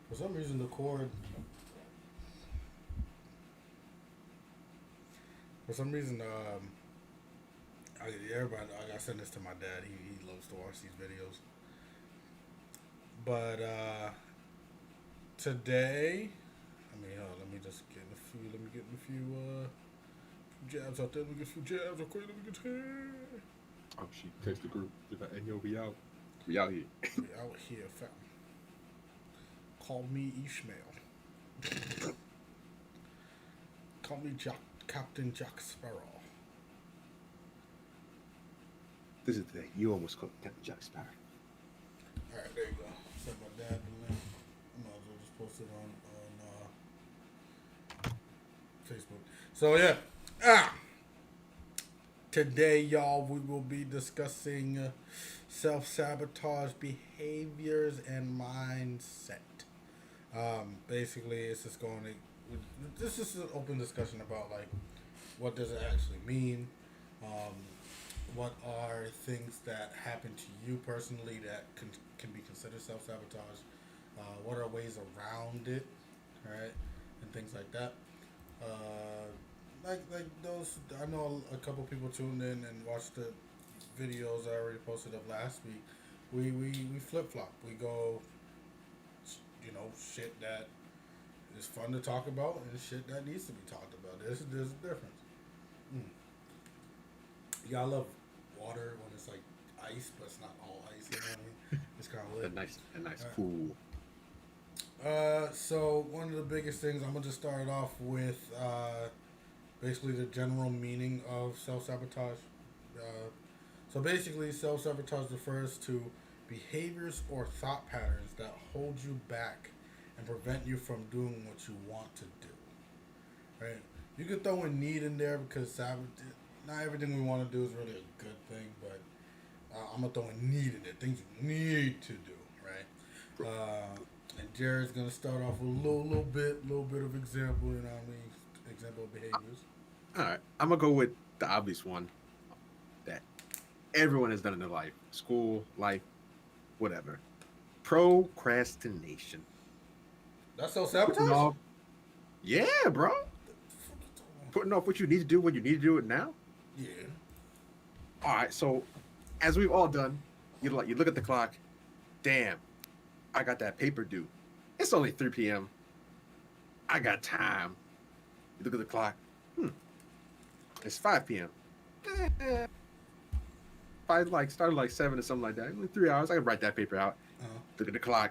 For some reason, the cord. For some reason, everybody. I gotta send this to my dad. He loves to watch these videos. But today, let me just get a few. Let me get a few jabs out there. Let me get a few jabs real quick. Let me get here. Oh, she text the group. She's like, hey, yo, we out. We out here. We out here, fam. Call me Ishmael. Call me Captain Jack Sparrow. This is the thing. You almost called Captain Jack Sparrow. All right, there you go. Send my dad the link. I might as well just post it on Facebook. So yeah, today, y'all, we will be discussing self-sabotage behaviors and mindset. Basically, it's just going to. This is an open discussion about like what does it actually mean. Um, what are things that happen to you personally that can be considered self sabotage? What are ways around it, right? And things like that. Like those, I know a couple people tuned in and watched the videos I already posted of last week. We flip flop. We go, shit that is fun to talk about and shit that needs to be talked about. There's a difference. Mm. You gotta love water when it's like ice, but it's not all ice. You know what I mean? It's kind of lit. A nice pool. So one of the biggest things I'm gonna just start off with, basically the general meaning of self sabotage. So basically, self sabotage refers to behaviors or thought patterns that hold you back and prevent you from doing what you want to do. Right? You can throw in need in there because not everything we want to do is really a good thing, but I'm gonna throw in need in it. Things you need to do, right? And Jared's gonna start off with a little bit of example. You know what I mean? Example of behaviors. All right. I'm going to go with the obvious one that everyone has done in their life school, life, whatever. Procrastination. That's self Putting sabotage. off. Yeah, bro. Putting off what you need to do when you need to do it now. Yeah. All right. So, as we've all done, you look at the clock. Damn, I got that paper due. It's only 3 p.m. I got time. You look at the clock. It's 5 p.m. If I started like 7 or something like that, only 3 hours, I can write that paper out. Uh-huh. Look at the clock.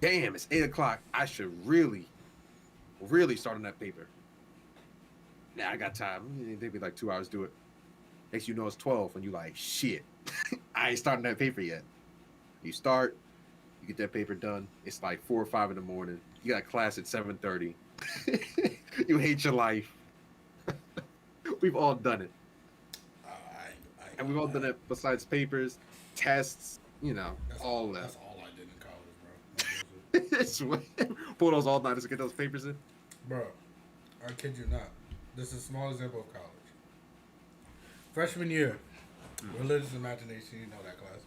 Damn, it's 8 o'clock. I should really, really start on that paper. Nah, I got time. It take me like 2 hours to do it. Next you know it's 12 and you like, shit. I ain't starting that paper yet. You start, you get that paper done. It's like 4 or 5 in the morning. You got class at 7:30. You hate your life. We've all done it. And we've all done it besides papers, tests, all that. That's all I did in college, bro. It's pull those all nighters to get those papers in. Bro, I kid you not. This is a small example of college. Freshman year, religious imagination. You know that class.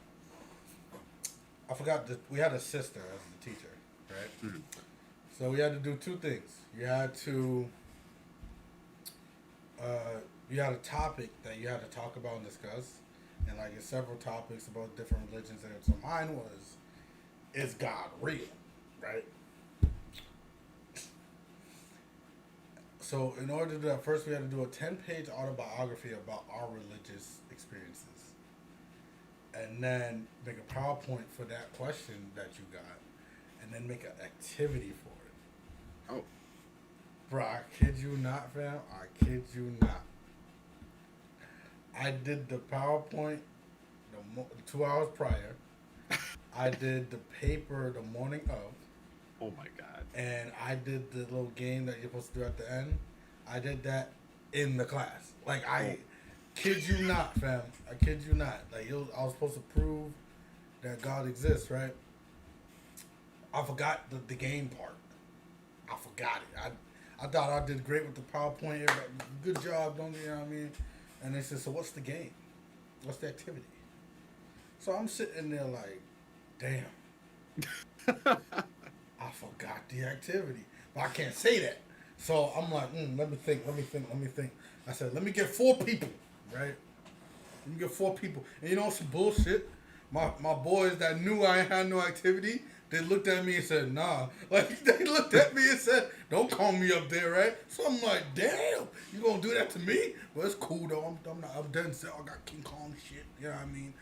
I forgot that we had a sister as the teacher, right? Mm-hmm. So we had to do two things. You had a topic that you had to talk about and discuss, and like it's several topics about different religions. And so mine was, is God real, right? So in order to do that, first we had to do a 10-page autobiography about our religious experiences, and then make a PowerPoint for that question that you got, and then make an activity for it. Oh, Bro, I kid you not, fam. I kid you not. I did the PowerPoint 2 hours prior. I did the paper the morning of. oh my God. And I did the little game that you're supposed to do at the end. I did that in the class. Like, I kid you not, fam. I kid you not. Like, I was supposed to prove that God exists, right? I forgot the game part. I forgot it. I thought I did great with the PowerPoint. Good job, don't you know what I mean? And they said, so what's the game? What's the activity? So I'm sitting there like, damn. I forgot the activity. But I can't say that. So I'm like, let me think. I said, let me get 4 people, right? Let me get 4 people. And you know some bullshit? My boys that knew I had no activity, they looked at me and said, nah. Like, they looked at me and said, don't call me up there, right? So I'm like, damn, you gonna do that to me? Well, it's cool, though. I'm not up there and say, I got King Kong shit. You know what I mean?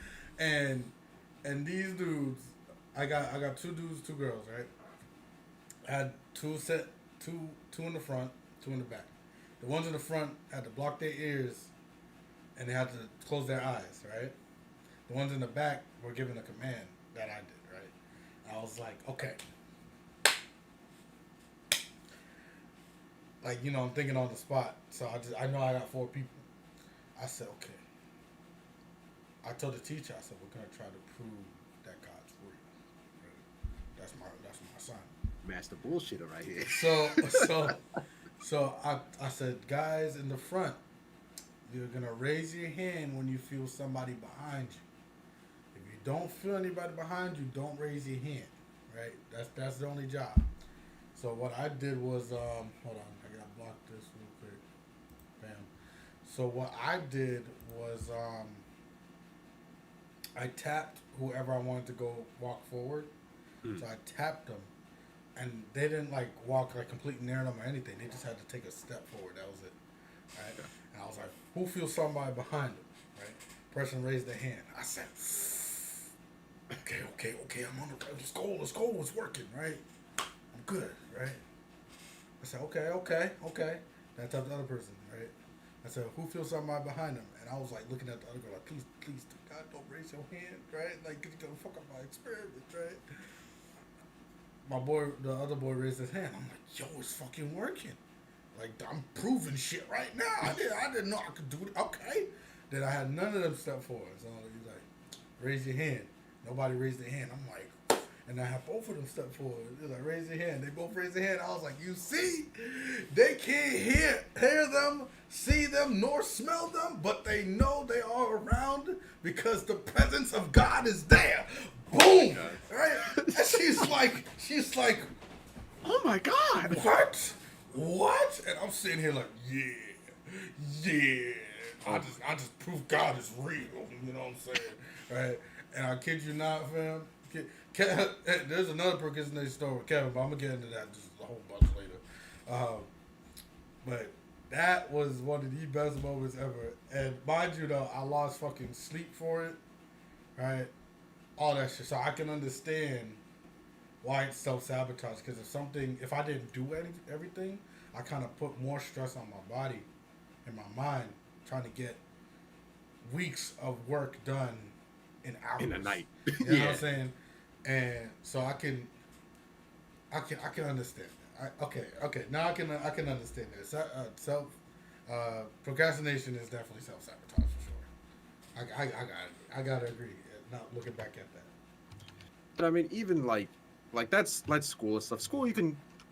And these dudes, I got 2 dudes, 2 girls, right? I had two in the front, 2 in the back. The ones in the front had to block their ears and they had to close their eyes, right? The ones in the back were given a command that I did, right? I was like, okay. Like, I'm thinking on the spot. So I know I got 4 people. I said, okay. I told the teacher, I said, we're gonna try to prove that God's real. Right? That's my son. Master bullshitter right here. So I said, guys in the front, you're gonna raise your hand when you feel somebody behind you. If you don't feel anybody behind you, don't raise your hand. Right? That's the only job. So what I did was, hold on, I gotta block this real quick. Bam. So what I did was, I tapped whoever I wanted to go walk forward. So I tapped them, and they didn't like walk like completely near them or anything. They just had to take a step forward. That was it. Right? Okay. And I was like, who feels somebody behind them? Right? Person raised their hand. I said, okay. I'm on the let's go. It's working, right? I'm good, right? I said, okay. Then I tapped the other person, right? I said, who feels somebody behind them? And I was like looking at the other girl, like, please, God, don't raise your hand, right? Like, you're gonna fuck up my experiment, right? The other boy raised his hand. I'm like, yo, it's fucking working. Like, I'm proving shit right now. I didn't know I could do it. Okay. Then I had none of them step forward. So he's like, raise your hand. Nobody raised their hand. I'm like, and I have both of them step forward. He's like, raise your hand. They both raised their hand. I was like, you see? They can't hear them, see them, nor smell them, but they know they are around because the presence of God is there. Boom! Right? And she's like, Oh my God! What? And I'm sitting here like, yeah. I just proved God is real. You know what I'm saying? Right? And I kid you not, fam. There's another procrastination story with Kevin, but I'm gonna get into that just a whole bunch later. But that was one of the best moments ever. And mind you, though, I lost fucking sleep for it. Right? All that shit. So I can understand why it's self-sabotage. Because if I didn't do everything, I kind of put more stress on my body and my mind trying to get weeks of work done in hours. In a night. You know what I'm saying? And so I can understand that. Okay. Now I can understand that. Procrastination is definitely self-sabotage for sure. I gotta agree. Not looking back at that. But I mean, even like that's school and stuff. School,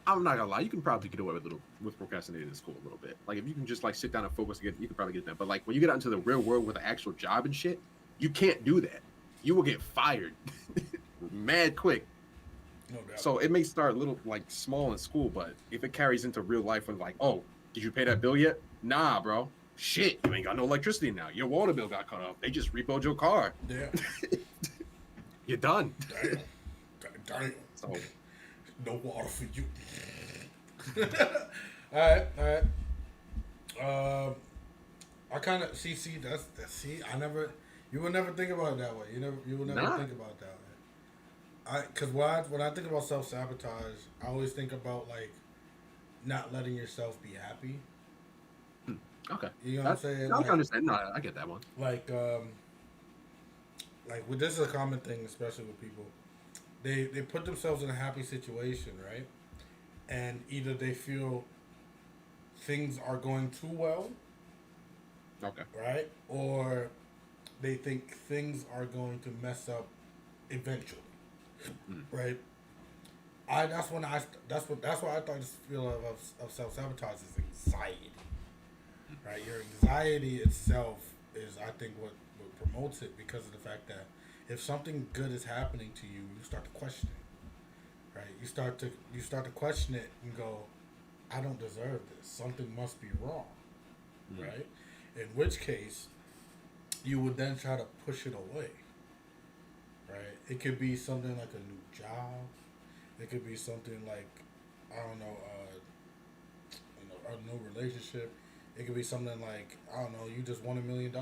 I'm not gonna lie, you can probably get away with procrastinating in school a little bit. Like if you can just like sit down and focus, you can probably get that. But like when you get out into the real world with an actual job and shit, you can't do that. You will get fired mad quick. No doubt. So it may start a little like small in school, but if it carries into real life and like, oh, did you pay that bill yet? Nah, bro. Shit, you ain't got no electricity now. Your water bill got cut off. They just repoed your car. Yeah. You're done. Damn. So no water for you. All right. I kind of see. You will never think about it that way. You will never think about it that way. Because when I think about self-sabotage, I always think about like not letting yourself be happy. Okay. You know what I'm saying? I can understand. No, I get that one. Like this is a common thing, especially with people. They put themselves in a happy situation, right? And either they feel things are going too well, okay, right? Or they think things are going to mess up eventually, right? That's why I thought this feeling of self-sabotage is anxiety, right? Your anxiety itself is, I think, what promotes it, because of the fact that if something good is happening to you, you start to question it, right? You start to question it and go, I don't deserve this. Something must be wrong, Mm. right? In which case, you would then try to push it away, right? It could be something like a new job. It could be something like, I don't know, a new relationship. It could be something like, I don't know, you just won $1 million.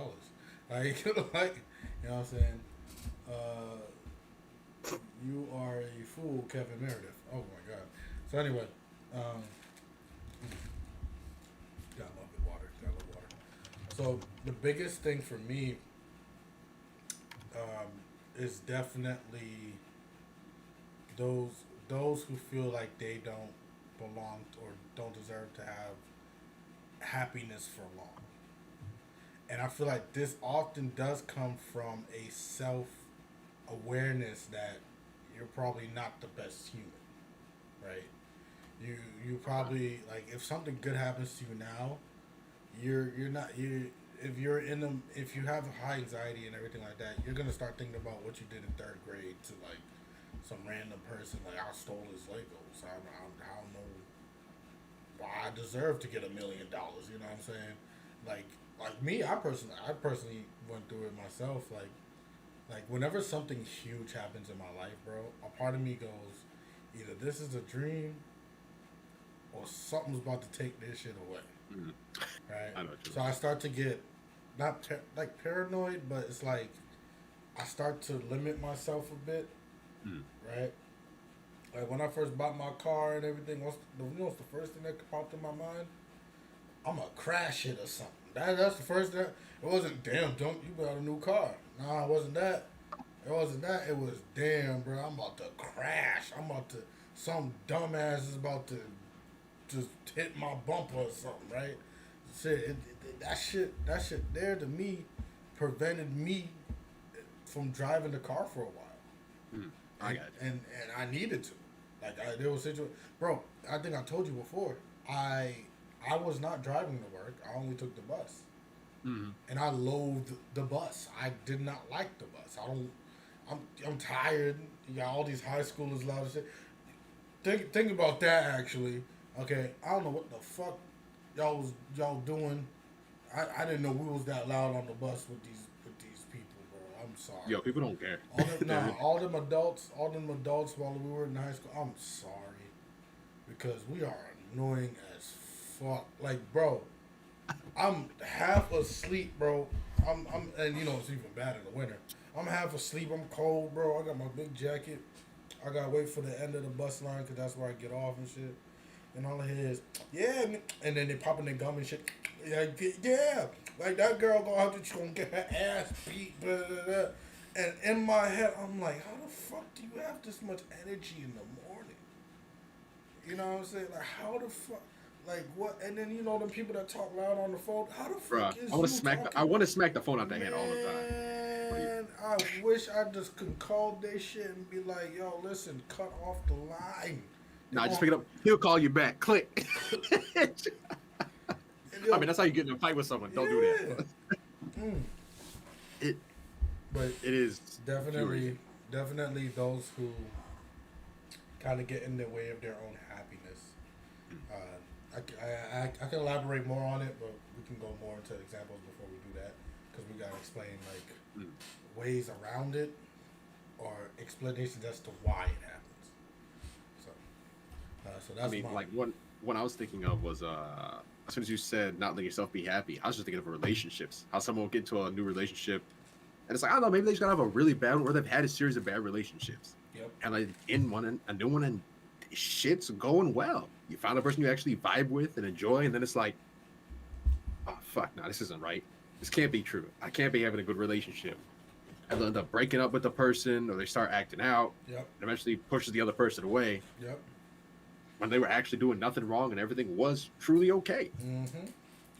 Like, like, you know what I'm saying? You are a fool, Kevin Meredith. Oh my God. So anyway, um, gotta love it, water. Gotta love water. So the biggest thing for me is definitely those those who feel like they don't belong or don't deserve to have happiness for long. And I feel like this often does come from a self awareness that you're probably not the best human, right? You probably like if something good happens to you now, you're not you if you're in them if you have high anxiety and everything like that, you're gonna start thinking about what you did in third grade to like some random person like I stole his Legos. I don't know why I deserve to get $1 million. You know what I'm saying? Like like me, I personally went through it myself. Like whenever something huge happens in my life, bro, a part of me goes, either this is a dream or something's about to take this shit away, Mm. right? I know what you So I start to get not like paranoid, but it's like I start to limit myself a bit, mean. right? Like when I first bought my car and everything, what's the first thing that popped in my mind? I'm gonna crash it or something. That's the first thing. It wasn't damn, don't you bought a new car? Nah, it wasn't that. It wasn't that. It was damn, bro. I'm about to crash. I'm about to. Some dumbass is about to just hit my bumper or something, right? That shit there to me prevented me from driving the car for a while, Mm. Mm. I and got and I needed to. There was situation, bro. I think I told you before. I I was not driving to work. I only took the bus, you. Mm. and I loathed the bus. I did not like the bus. I don't. I'm tired. You got all these high schoolers loud and shit. Think about that actually. Okay, I don't know what the fuck y'all doing. I didn't know we was that loud on the bus with these people, bro. I'm sorry. Yo, people don't care. All them, nah, all them adults while we were in high school. I'm sorry because we are annoying as fuck. Like, bro, I'm half asleep, bro. And it's even bad in the winter. I'm half asleep. I'm cold, bro. I got my big jacket. I gotta wait for the end of the bus line because that's where I get off and shit. And all I hear is, yeah, and then they popping their gum and shit. Yeah, like that girl she's gonna get her ass beat. Blah, blah, blah. And in my head, I'm like, how the fuck do you have this much energy in the morning? You know what I'm saying? Like, how the fuck? Like, what? And then, them people that talk loud on the phone, how the Bruh, fuck is I want you to smack. I talking? want to smack the phone out their hand all the time. Man, I wish I just could call their shit and be like, yo, listen, cut off the line. Nah, just pick it up. He'll call you back. Click. Yo, I mean, that's how you get in a fight with someone. Don't do yeah. that. Mm. It But it is definitely, infuriating. definitely those who kind of get in the way of their own happiness. I can elaborate more on it, but we can go more into examples before we do that because we gotta explain like Mm. ways around it or explanations as to why it happens. So, so I that's mean, my like one I was thinking of was as soon as you said not letting yourself be happy, I was just thinking of relationships. How someone will get into a new relationship, and it's like I don't know, maybe they just gotta have a really bad one, or they've had a series of bad relationships, yep. and like in a new one, and shit's going well. You found a person you actually vibe with and enjoy, and then it's like, oh fuck, no, this isn't right. This can't be true. I can't be having a good relationship. And they'll end up breaking up with the person, or they start acting out, Yep. and eventually pushes the other person away Yep. when they were actually doing nothing wrong and everything was truly okay. Mm-hmm.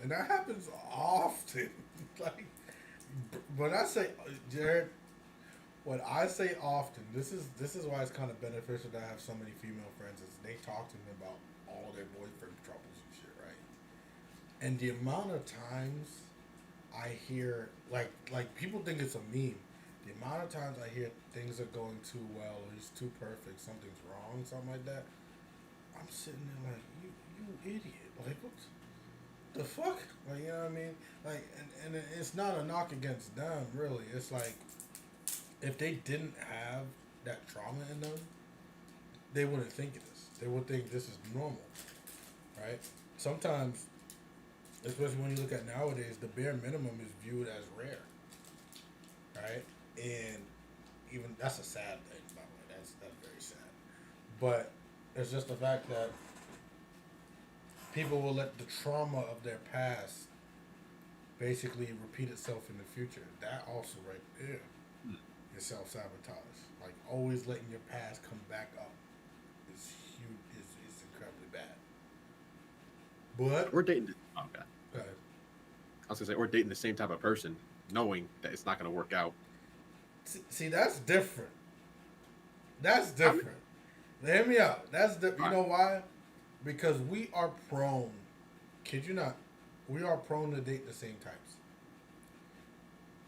And that happens often. Like when I say Jared, when I say often, this is why it's kind of beneficial to have so many female friends. Is they talk to me about all their boyfriend troubles and shit, right? And the amount of times I hear like people think it's a meme. the amount of times I hear things are going too well, or he's too perfect, something's wrong, something like that, I'm sitting there like, you idiot. Like, what the fuck? Like, you know what I mean? Like, and it's not a knock against them, really. It's like, if they didn't have that trauma in them, they wouldn't think of this. They would think this is normal, right? Sometimes, especially when you look at nowadays, the bare minimum is viewed as rare, right? And even that's a sad thing, by the way. That's very sad. But it's just the fact that people will let the trauma of their past basically repeat itself in the future. That also right there is self sabotage. Like always letting your past come back up is huge. Is incredibly bad. But Or dating. Oh, okay. go ahead. I was gonna say, or dating the same type of person, knowing that it's not gonna work out. See, that's different. That's different. Hear me out. You know why? Because we are prone. Kid you not? We are prone to date the same types.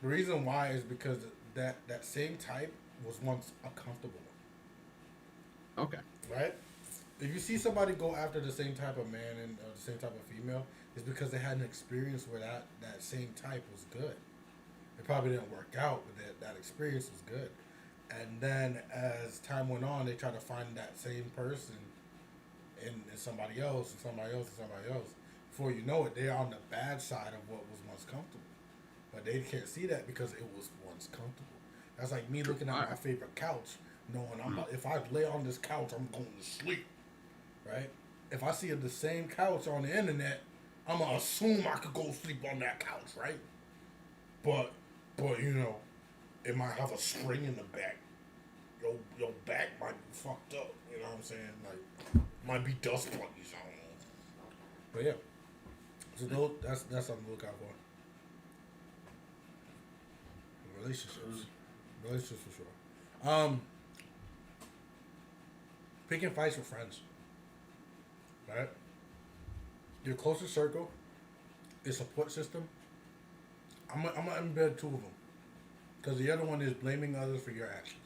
The reason why is because that same type was once a comfortable Okay. one, right? If you see somebody go after the same type of man and the same type of female, it's because they had an experience where that same type was good. It probably didn't work out, but that experience was good. And then as time went on, they tried to find that same person in somebody else, and somebody else, and somebody else. Before you know it, they're on the bad side of what was once comfortable. But they can't see that because it was once comfortable. That's like me looking at my favorite couch, knowing if I lay on this couch, I'm going to sleep. Right? If I see the same couch on the internet, I'm going to assume I could go sleep on that couch, right? But you know, it might have a spring in the back. Your back might be fucked up. You know what I'm saying? Like, might be dust bunnies. I don't know. But yeah, so that's something to look out for. Relationships for sure. Picking fights with friends, right? Your closest circle, your support system. I'm gonna embed two of them, because the other one is blaming others for your actions.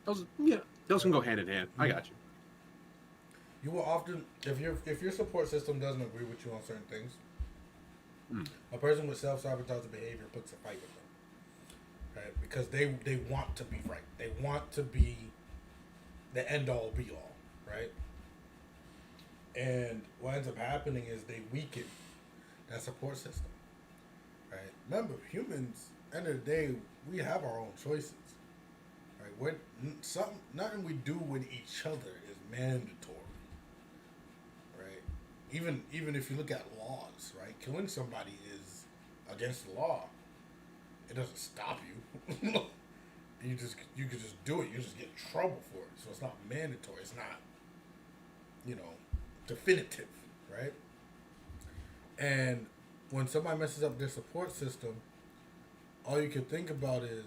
Those can go hand in hand. I got you. You will often, if your support system doesn't agree with you on certain things, a person with self-sabotaging behavior puts a fight with them, right? Because they want to be right. They want to be the end-all, be-all, right? And what ends up happening is they weaken that support system, right? Remember, humans, end of the day, we have our own choices, right? Nothing we do with each other is mandatory, right? Even if you look at laws, right? Killing somebody is against the law. It doesn't stop you. you could just do it. You just get in trouble for it. So it's not mandatory. It's not, definitive, right? And when somebody messes up their support system, all you can think about is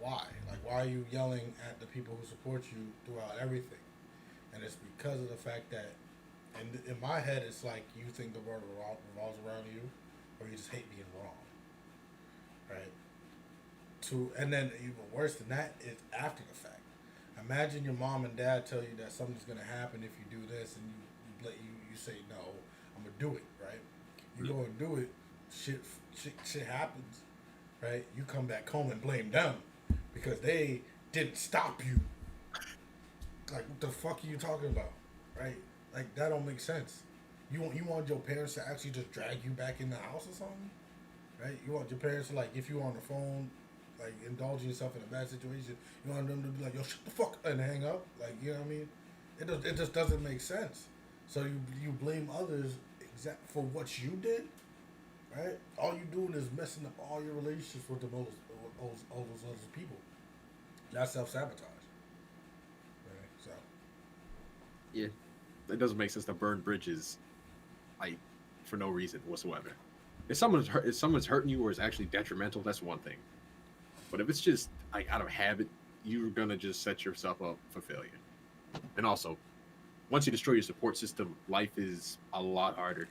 why. Like, why are you yelling at the people who support you throughout everything? And it's because of the fact that, and in my head, it's like you think the world revolves around you, or you just hate being wrong, right? And then even worse than that is after the fact. Imagine your mom and dad tell you that something's gonna happen if you do this, and you say no, I'm gonna do it, right? You go and do it, shit happens, right? You come back home and blame them because they didn't stop you. Like, what the fuck are you talking about, right? Like, that don't make sense. You want your parents to actually just drag you back in the house or something, right? You want your parents to, like, if you were on the phone, like, indulging yourself in a bad situation, you want them to be like, yo, shut the fuck up, and hang up. Like, you know what I mean? It just doesn't make sense. So you blame others for what you did, right? All you doing is messing up all your relationships with all those other people. That's self-sabotage. Right? So. Yeah, it doesn't make sense to burn bridges, like, for no reason whatsoever. If someone's hurting you or is actually detrimental, that's one thing. But if it's just like out of habit, you're gonna just set yourself up for failure. And also, once you destroy your support system, life is a lot harder.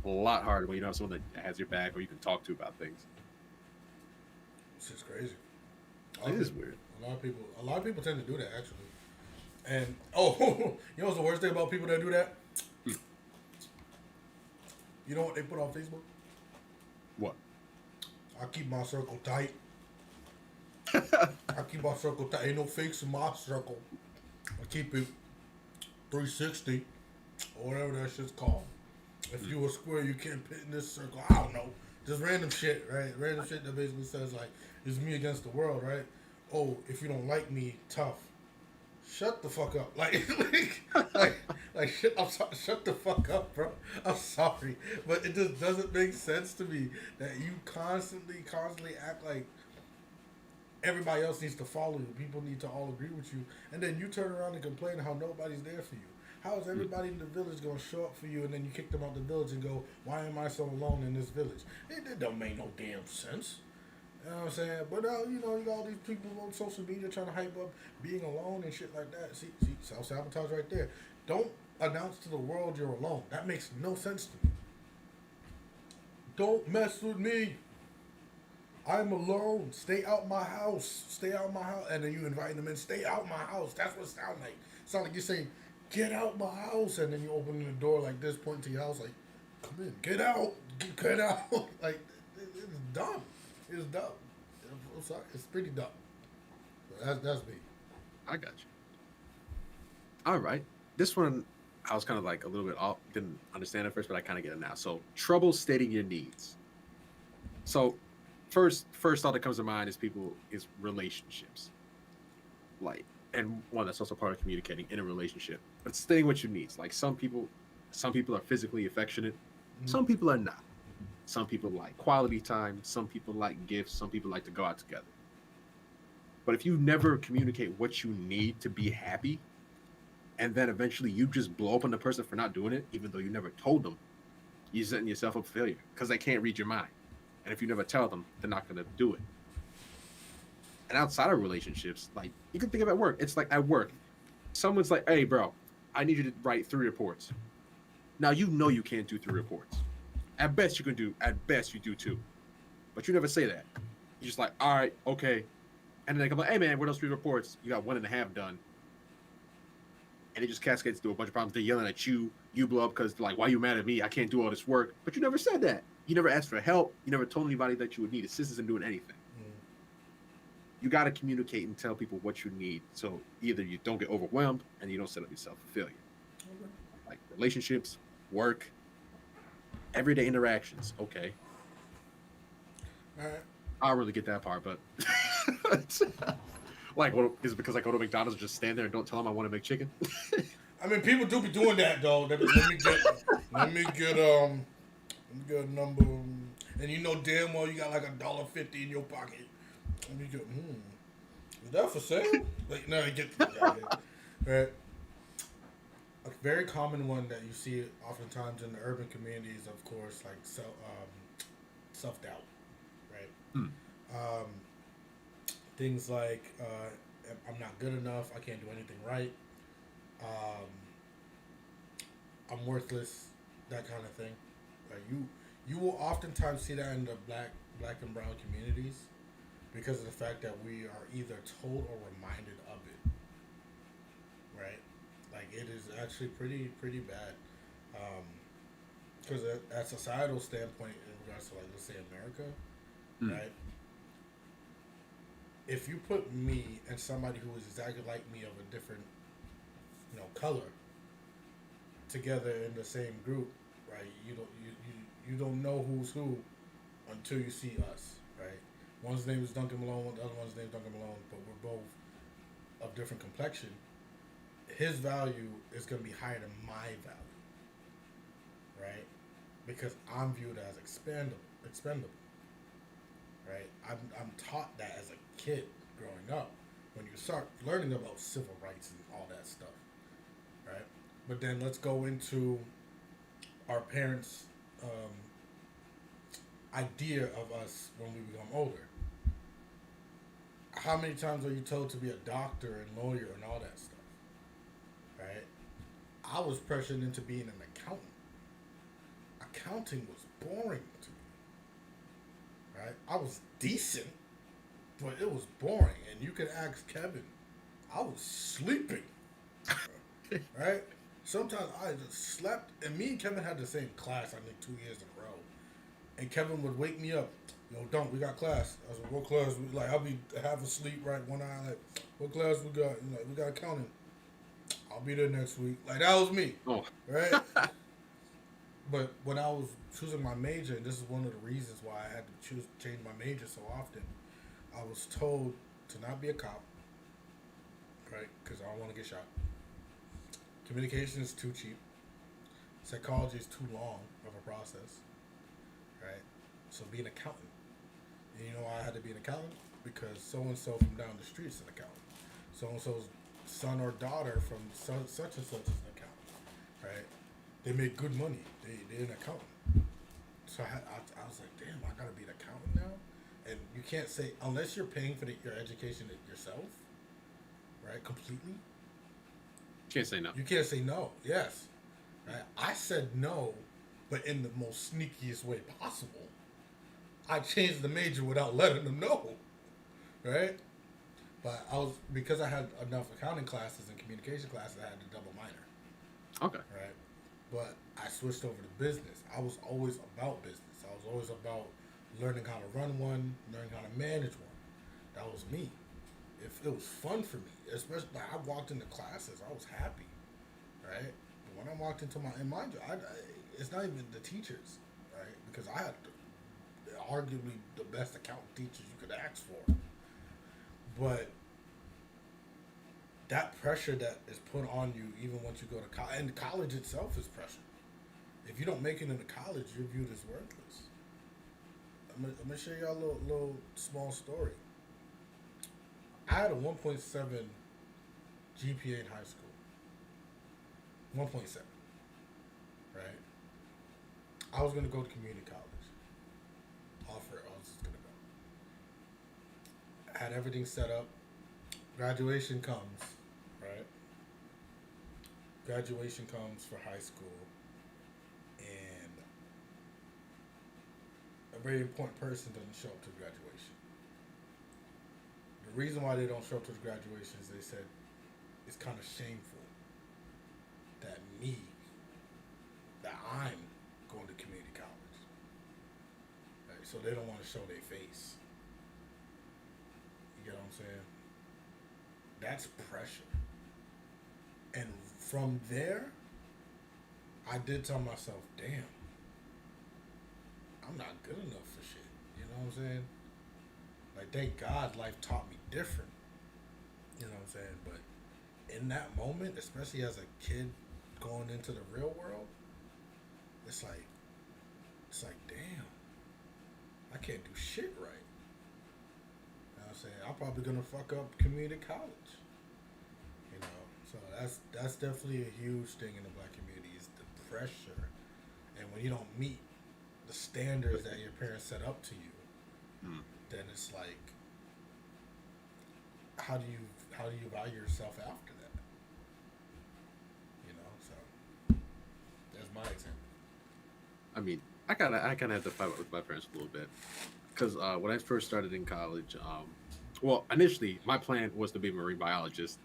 A lot harder when you don't have someone that has your back or you can talk to about things. It's just crazy. It is weird. A lot of people tend to do that actually. And you know what's the worst thing about people that do that? Hmm. You know what they put on Facebook? What? I keep my circle tight. I keep my circle tight. Ain't no fakes in my circle. I keep it 360 or whatever that shit's called. If you a square, you can't fit in this circle. I don't know. Just random shit, right? Random shit that basically says like, it's me against the world, right? Oh, if you don't like me, tough. Shut the fuck up. Shit, shut the fuck up, bro. I'm sorry. But it just doesn't make sense to me that you constantly act like everybody else needs to follow you. People need to all agree with you. And then you turn around and complain how nobody's there for you. How is everybody in the village going to show up for you and then you kick them out the village and go, why am I so alone in this village? It don't make no damn sense. You know what I'm saying? But, you got all these people on social media trying to hype up being alone and shit like that. See, self-sabotage right there. Don't announce to the world you're alone. That makes no sense to me. Don't mess with me. I'm alone. Stay out my house. Stay out my house. And then you invite them in. Stay out my house. That's what it sounds like. It sounds like you're saying, get out my house. And then you open the door like this, point to your house like, come in. Get out. Get out. Like, it's dumb. It's dumb. I'm sorry. It's pretty dumb. That's me. I got you. All right. This one, I was kind of like a little bit off. Didn't understand it first, but I kind of get it now. So, trouble stating your needs. So, first thought that comes to mind is relationships. Like, and one that's also part of communicating in a relationship. But stating what you need. Like some people are physically affectionate. Mm-hmm. Some people are not. Some people like quality time. Some people like gifts. Some people like to go out together. But if you never communicate what you need to be happy, and then eventually you just blow up on the person for not doing it, even though you never told them, you're setting yourself up for failure because they can't read your mind. And if you never tell them, they're not going to do it. And outside of relationships, like you can think of at work. It's like at work, someone's like, hey, bro, I need you to write 3 reports. Now, you know you can't do 3 reports. At best, you do 2. But you never say that. You're just like, all right, okay. And then they come like, hey, man, what those 3 reports? You got 1.5 done. And it just cascades through a bunch of problems. They're yelling at you. You blow up because like, why are you mad at me? I can't do all this work. But you never said that. You never asked for help. You never told anybody that you would need assistance in doing anything. You got to communicate and tell people what you need. So either you don't get overwhelmed and you don't set up yourself for failure. Okay. Like relationships, work, everyday interactions. Okay. All right. I don't really get that part, but like, is it because I go to McDonald's and just stand there and don't tell them I want to make chicken? I mean, people do be doing that though. Let me get a number, and you know damn well you got like $1.50 in your pocket. Let me go. Is that for sale? Like, no, you get right. A very common one that you see oftentimes in the urban communities, of course, like self doubt, right? Things like I'm not good enough. I can't do anything right. I'm worthless. That kind of thing. Like you will oftentimes see that in the black and brown communities because of the fact that we are either told or reminded of it. Right? Like it is actually pretty bad. Because at societal standpoint, in regards to like let's say America, right? If you put me and somebody who is exactly like me of a different, color together in the same group, right? You don't know who's who until you see us, right? One's name is Duncan Malone, the other one's name is Duncan Malone, but we're both of different complexion. His value is going to be higher than my value, right? Because I'm viewed as expendable, right? I'm taught that as a kid growing up when you start learning about civil rights and all that stuff, right? But then let's go into our parents' idea of us when we become older. How many times are you told to be a doctor and lawyer and all that stuff, right? I was pressured into being an accountant. Accounting was boring to me, right? I was decent, but it was boring. And you could ask Kevin. I was sleeping. Right? Sometimes I just slept, and me and Kevin had the same class, I think 2 years in a row. And Kevin would wake me up. Yo, don't we got class? I was like, what class? Like, I'll be half asleep, right? One eye, like, what class we got? You know, we got accounting. I'll be there next week. Like, that was me, Oh. right? But when I was choosing my major, and this is one of the reasons why I had to change my major so often, I was told to not be a cop, right? Because I don't want to get shot. Communication is too cheap. Psychology is too long of a process, right? So be an accountant. And you know why I had to be an accountant? Because so and so from down the street is an accountant. So and so's son or daughter from such and such is an accountant, right? They make good money. They're an accountant. So I was like, damn, I gotta be an accountant now. And you can't say unless you're paying for your education yourself, right? Completely. Can't say no. You can't say no. Yes. Right? I said no, but in the most sneakiest way possible. I changed the major without letting them know. Right? But because I had enough accounting classes and communication classes, I had to double minor. Okay. Right? But I switched over to business. I was always about business. I was always about learning how to run one, learning how to manage one. That was me. It was fun for me, especially like I walked into classes, I was happy, right? But when I walked into and mind you, it's not even the teachers, right? Because I had arguably the best accountant teachers you could ask for, but that pressure that is put on you even once you go to college, and college itself is pressure. If you don't make it into college, you're viewed as worthless. I'm gonna share y'all a little small story. I had a 1.7 GPA in high school. 1.7. Right? I was going to go to community college. I was just going to go. I had everything set up. Graduation comes. Right? Graduation comes for high school. And a very important person doesn't show up to graduation. The reason why they don't show up to the graduation is they said it's kind of shameful that I'm going to community college. Right? So they don't want to show their face. You get what I'm saying? That's pressure. And from there, I did tell myself, damn, I'm not good enough for shit. You know what I'm saying? Like, thank God life taught me different. You know what I'm saying? But in that moment, especially as a kid going into the real world, it's like, damn, I can't do shit right. You know what I'm saying? I'm probably going to fuck up community college. You know? So that's definitely a huge thing in the black community is the pressure. And when you don't meet the standards that your parents set up to you, then it's like, how do you value yourself after that? You know, so that's my example. I mean, I kind of had to fight with my parents a little bit because when I first started in college, well, initially my plan was to be a marine biologist.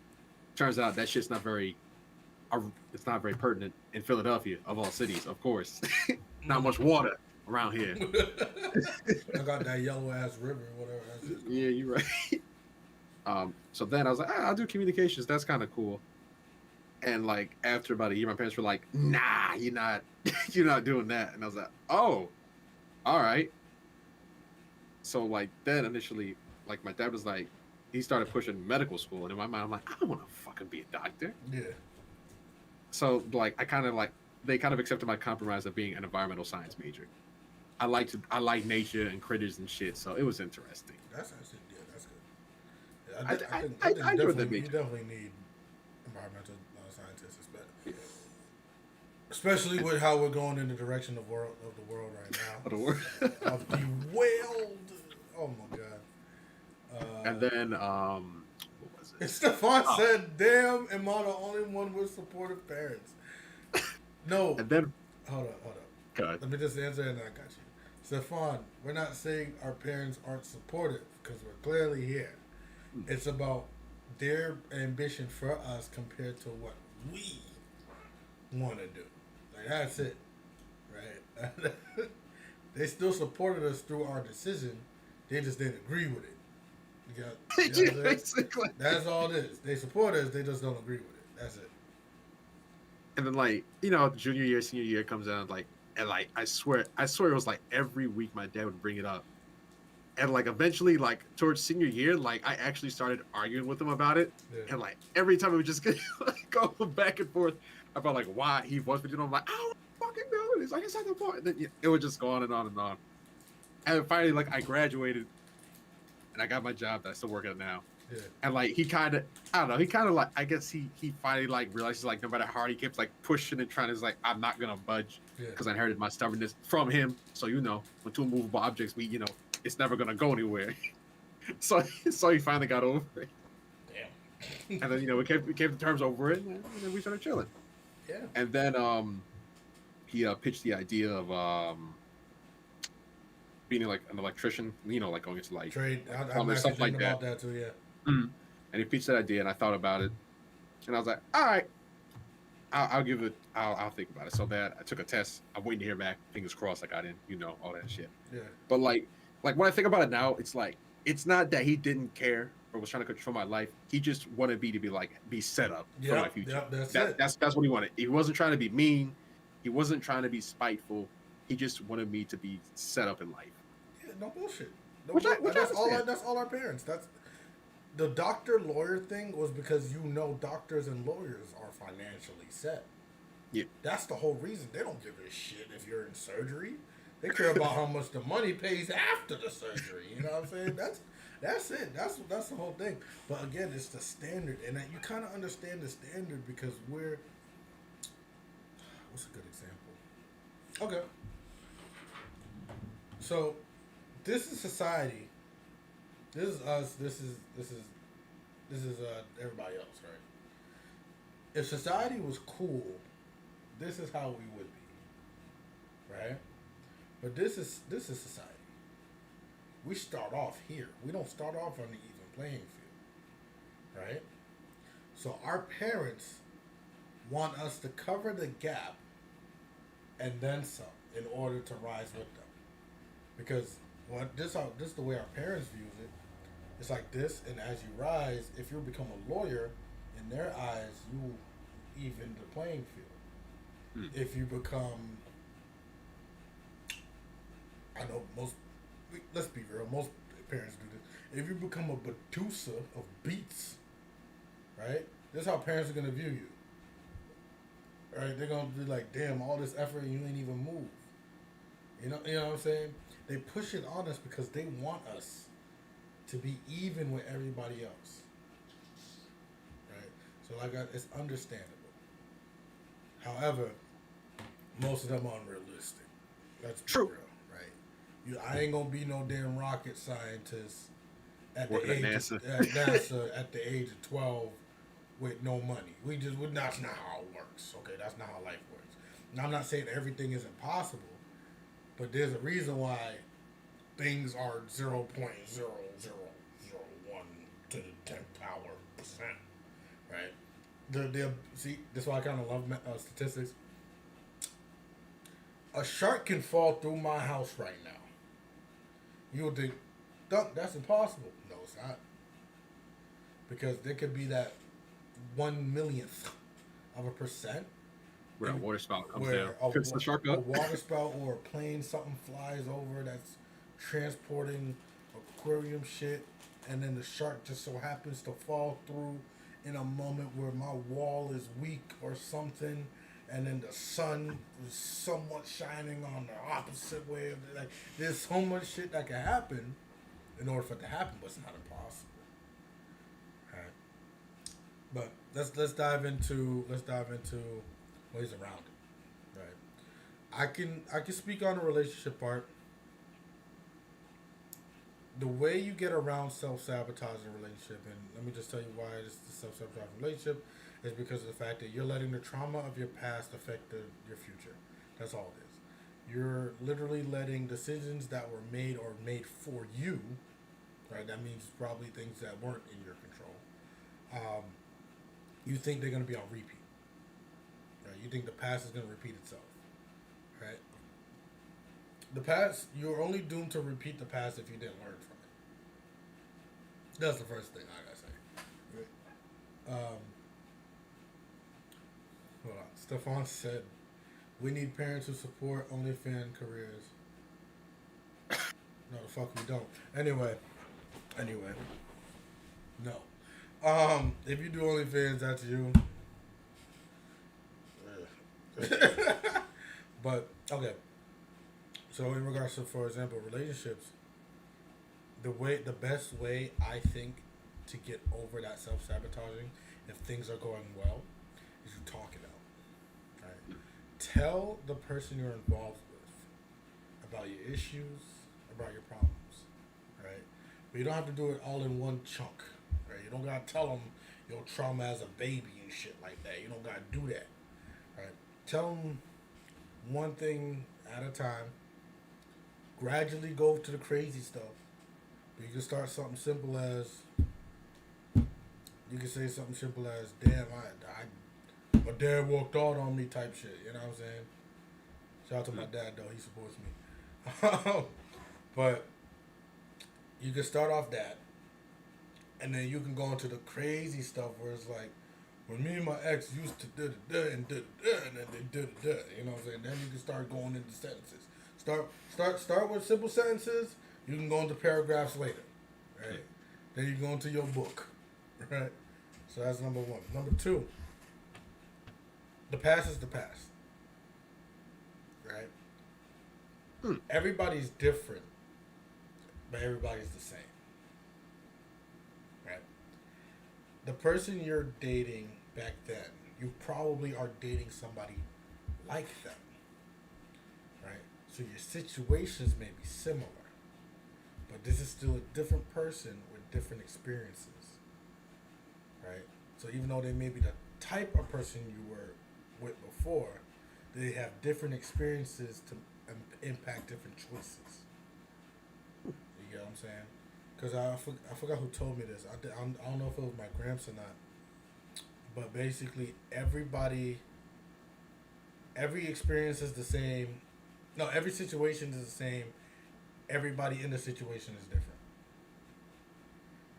Turns out that shit's not very, it's not very pertinent in Philadelphia of all cities, of course. Not much water around here. I got that yellow ass river, whatever. That's Yeah, you're right. So then I was like, I'll do communications. That's kind of cool. And like after about a year, my parents were like, "Nah, you're not doing that." And I was like, "Oh, all right." So like then initially, like my dad was like, he started pushing medical school, and in my mind, I'm like, I don't want to fucking be a doctor. Yeah. So like I kind of like they kind of accepted my compromise of being an environmental science major. I like nature and critters and shit, so it was interesting. That's actually that's good. I think I enjoyed that you major. definitely need environmental scientists, especially with how we're going in the direction of the world right now. Of the world. Of the world. Oh my god. And then what was it? Stefan said, "Damn, am I the only one with supportive parents?" No. And then Hold up. God. Let me just answer and then I got you. Stefan, we're not saying our parents aren't supportive because we're clearly here. It's about their ambition for us compared to what we want to do. Like that's it, right? They still supported us through our decision. They just didn't agree with it. You Yeah, know what I'm saying? basically. That's all it is. They support us. They just don't agree with it. That's it. And then like, junior year, senior year comes out like, and like I swear it was like every week my dad would bring it up. And like eventually, like towards senior year, like I actually started arguing with him about it. Yeah. And like every time it would just get like go back and forth about like why he wants me to do it. I'm like, I don't fucking know. He's like, it's not the point. And then it would just go on and on and on. And finally, like I graduated and I got my job that I still work at now. Yeah. And like he kind of, I don't know, he kind of like, I guess he finally like realizes like no matter how hard he keeps like pushing and trying to like I'm not gonna budge Yeah. because I inherited my stubbornness from him. So when two immovable objects meet, it's never gonna go anywhere. so he finally got over it. Damn. And then we came to terms over it, and then we started chilling. Yeah. And then he pitched the idea of being like an electrician, like going into like Trade. I'm plumbing, actually stuff like thinking that. about that too. Yeah. And he pitched that idea, and I thought about it, and I was like, all right, I'll give it. I'll think about it. So bad. I took a test. I'm waiting to hear back. Fingers crossed. I got in. All that shit. Yeah. But like when I think about it now, it's like it's not that he didn't care or was trying to control my life. He just wanted me to be set up for my future. Yep, That's what he wanted. He wasn't trying to be mean. He wasn't trying to be spiteful. He just wanted me to be set up in life. Yeah, no bullshit. Which I that's understand. all our parents. That's the doctor lawyer thing was because doctors and lawyers are financially set. Yeah. That's the whole reason. They don't give a shit if you're in surgery. They care about how much the money pays after the surgery. You know what I'm saying? That's it. That's the whole thing. But again, it's the standard, and you kind of understand the standard because we're. What's a good example? Okay. So, this is society. This is us. This is everybody else, right? If society was cool, this is how we would be, right? But this is society. We start off here. We don't start off on the even playing field, right? So our parents want us to cover the gap and then some in order to rise with them, because this is the way our parents views it. It's like this, and as you rise, if you become a lawyer, in their eyes, you even the playing field. If you become, I know let's be real, most parents do this. If you become a producer of beats, right? This is how parents are gonna view you. Right? They're gonna be like, damn, all this effort and you ain't even move. You know what I'm saying? They push it on us because they want us to be even with everybody else. Right? So it's understandable. However, most of them are unrealistic. That's True. real, right? I ain't gonna be no damn rocket scientist at Working the age at NASA. At NASA at the age of 12 with no money. That's not how it works. Okay, that's not how life works. Now, I'm not saying everything is impossible, but there's a reason why things are 0.0001 to the 10th power percent, right? See, that's why I kind of love statistics. A shark can fall through my house right now. You would think, that's impossible. No, it's not. Because there could be that 1/1,000,000th of a percent Where a water spout comes where down, picks the shark a up. water spout or a plane, something flies over that's transporting aquarium shit, and then the shark just so happens to fall through in a moment where my wall is weak or something, and then the sun is somewhat shining on the opposite way. Like, there's so much shit that can happen in order for it to happen, but it's not impossible. Right. But let's dive into ways around it. Right. I can speak on the relationship part. The way you get around self-sabotage in a relationship, and let me just tell you why it's the self-sabotage relationship, is because of the fact that you're letting the trauma of your past affect your future. That's all it is. You're literally letting decisions that were made or made for you, right? That means probably things that weren't in your control. Um, you think they're going to be on repeat, right? You think the past is going to repeat itself, right? The past, you're only doomed to repeat the past if you didn't learn from it. That's the first thing I gotta say. Right? Hold on. Stefan said, "We need parents who support OnlyFans careers." No, the fuck we don't. Anyway, no. If you do OnlyFans, that's you. But okay. So in regards to, for example, relationships, the best way I think to get over that self sabotaging, if things are going well, is you talk it out. Right? Tell the person you're involved with about your issues, about your problems. Right? But you don't have to do it all in one chunk. Right? You don't gotta tell them your trauma as a baby and shit like that. You don't gotta do that. Right? Tell them one thing at a time. Gradually go to the crazy stuff. But you can start something simple as, you can say something simple as, "Damn, my dad walked out on me," type shit. You know what I'm saying? Shout out to my dad though, he supports me. But you can start off that, and then you can go into the crazy stuff where it's like, when me and my ex used to da da da and da da and then they da da da. You know what I'm saying? Then you can start going into sentences. Start with simple sentences. You can go into paragraphs later, right? Then you go into your book, right? So that's number one. Number two, the past is the past, right? Everybody's different, but everybody's the same, right? The person you're dating back then, you probably are dating somebody like them, right? So your situations may be similar, but this is still a different person with different experiences, right? So even though they may be the type of person you were with before, they have different experiences to impact different choices. You get what I'm saying? Because I forgot who told me this. I don't know if it was my gramps or not. But basically, every experience is the same. No, every situation is the same. Everybody in the situation is different.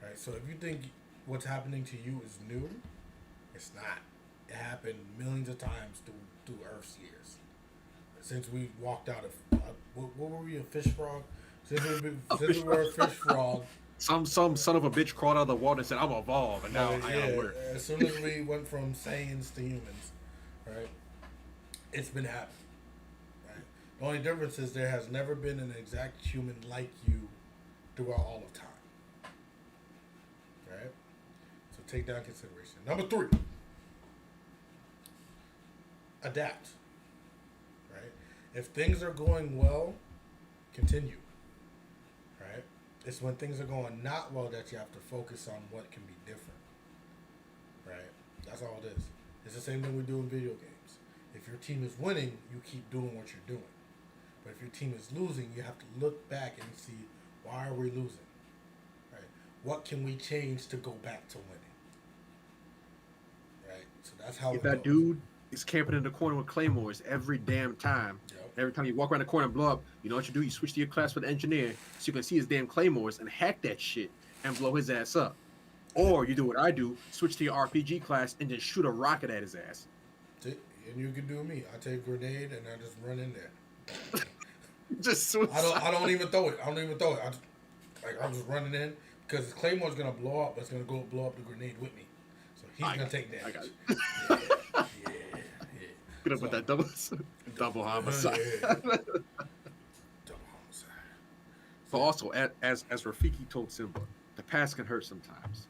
Right? So if you think what's happening to you is new, it's not. It happened millions of times through Earth's years. Since we walked out of, what were we, a fish frog? Since we were a fish frog. Some son of a bitch crawled out of the water and said, "I'm evolved," and now I gotta work. As soon as we went from Saiyans to humans, right? It's been happening. Right? The only difference is there has never been an exact human like you throughout all of time. Right? So take that into consideration. Number 3, adapt. Right? If things are going well, continue. Right? It's when things are going not well that you have to focus on what can be different. Right? That's all it is. It's the same thing we do in video games. If your team is winning, you keep doing what you're doing. But if your team is losing, you have to look back and see, why are we losing? Right? What can we change to go back to winning? Right? So that's how If it that goes. dude is camping in the corner with claymores every damn time, Yep. every time you walk around the corner and blow up, you know what you do? You switch to your class with the engineer so you can see his damn claymores and hack that shit and blow his ass up. Or you do what I do, switch to your RPG class and just shoot a rocket at his ass. And you can do me. I take a grenade and I just run in there. Just suicide. I don't even throw it. I'm just running in because his Claymore's gonna blow up, but it's gonna go blow up the grenade with me. So he's gonna take damage. I got it. Yeah. Get up with that double homicide. Yeah. Double homicide. But also, as Rafiki told Simba, the past can hurt sometimes,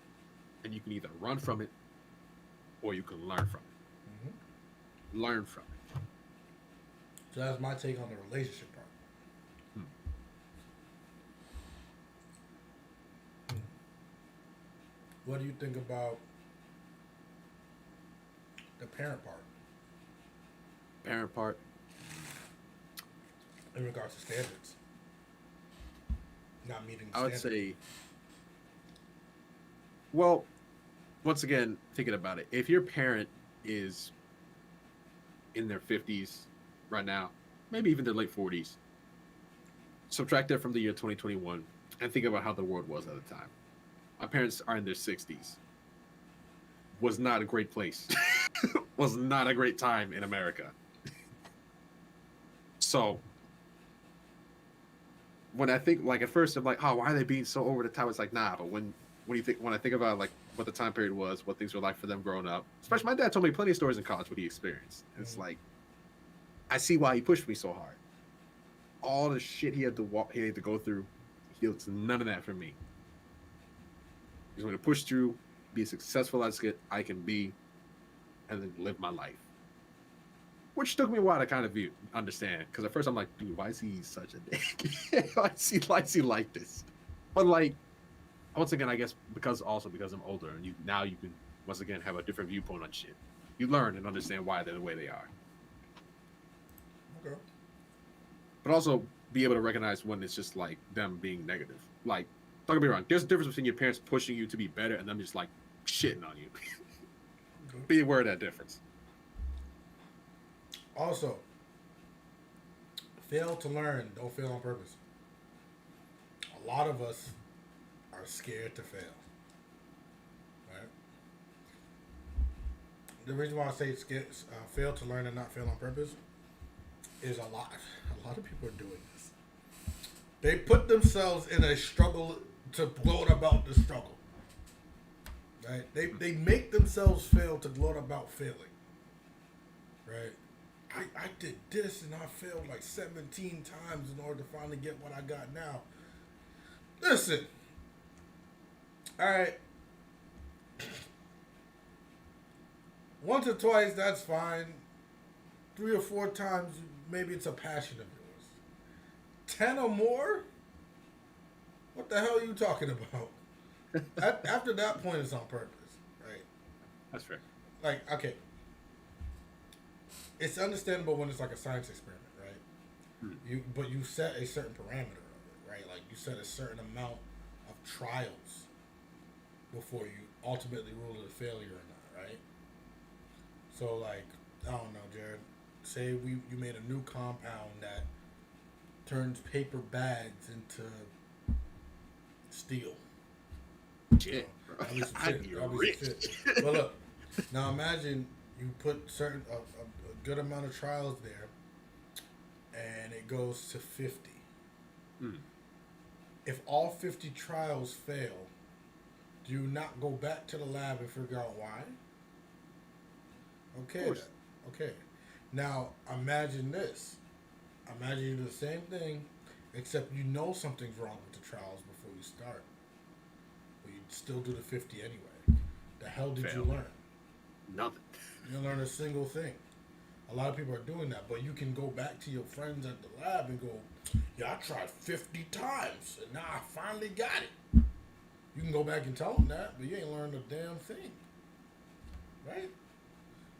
and you can either run from it or you can learn from it. Learn from it. So that's my take on the relationship part. What do you think about the parent part? Parent part. in regards to standards, not meeting the I would standard. say, well, once again, thinking about it, if your parent is in their 50s right now, maybe even their late 40s, subtract that from the year 2021 and think about how the world was at the time. My parents are in their 60s. Was not a great place. Was not a great time in America. So when I think like at first I'm like, oh, why are they being so over the top? It's like, nah, but when I think about like what the time period was, what things were like for them growing up, especially my dad told me plenty of stories in college what he experienced. It's like I see why he pushed me so hard. All the shit he had to go through, he was none of that for me. He's going to push through, be as successful as I can be, and then live my life. Which took me a while to kind of understand. Because at first I'm like, dude, why is he such a dick? Why is he like this? But like, once again, I guess because I'm older, and you can once again have a different viewpoint on shit. You learn and understand why they're the way they are. Okay. But also be able to recognize when it's just like them being negative. Like, don't get me wrong, there's a difference between your parents pushing you to be better and them just like shitting on you. Okay. Be aware of that difference. Also, fail to learn, don't fail on purpose. A lot of us are scared to fail. Right? The reason why I say fail to learn and not fail on purpose is a lot. A lot of people are doing this. They put themselves in a struggle to gloat about the struggle. Right? They make themselves fail to gloat about failing. Right? I did this and I failed like 17 times in order to finally get what I got now. Listen. Alright. Once or twice, that's fine. 3 or 4 times, maybe it's a passion of yours. 10 or more? What the hell are you talking about? After that point, it's on purpose, right? That's fair. Like, okay. It's understandable when it's like a science experiment, right? But you set a certain parameter of it, right? Like you set a certain amount of trials before you ultimately rule it a failure or not, right? So like, I don't know, Jared. Say you made a new compound that turns paper bags into steel. Shit, bro. At least I'd be rich. Well, look. Now imagine you put a good amount of trials there, and it goes to 50. If all 50 trials fail, do you not go back to the lab and figure out why? Okay. Okay. Now imagine this. Imagine you do the same thing, except you know something's wrong with the trials before you start. But you still do the 50 anyway. The hell did you learn? Nothing. You didn't learn a single thing. A lot of people are doing that, but you can go back to your friends at the lab and go, yeah, I tried 50 times, and now I finally got it. You can go back and tell them that, but you ain't learned a damn thing. Right?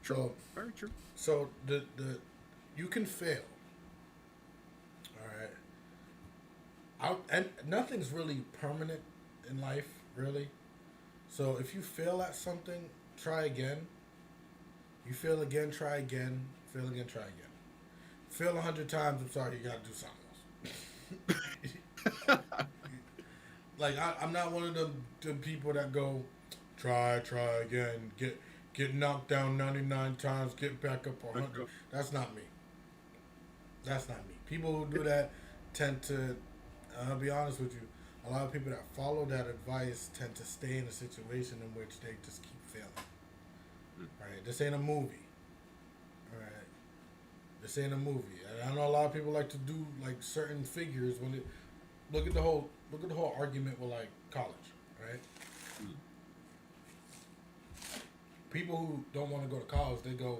True. So, very true. So the you can fail. All right. And nothing's really permanent in life, really. So if you fail at something, try again. You fail again, try again. Fail again, try again. Fail 100 times, I'm sorry, you gotta do something else. Like I'm not one of the people that go, try again, get knocked down 99 times, get back up 100. That's not me. That's not me. People who do that tend to, I'll be honest with you, a lot of people that follow that advice tend to stay in a situation in which they just keep failing. Right? This ain't a movie. Alright? This ain't a movie. And I know a lot of people like to do like certain figures when it look at the whole argument with like college, right? People who don't want to go to college, they go,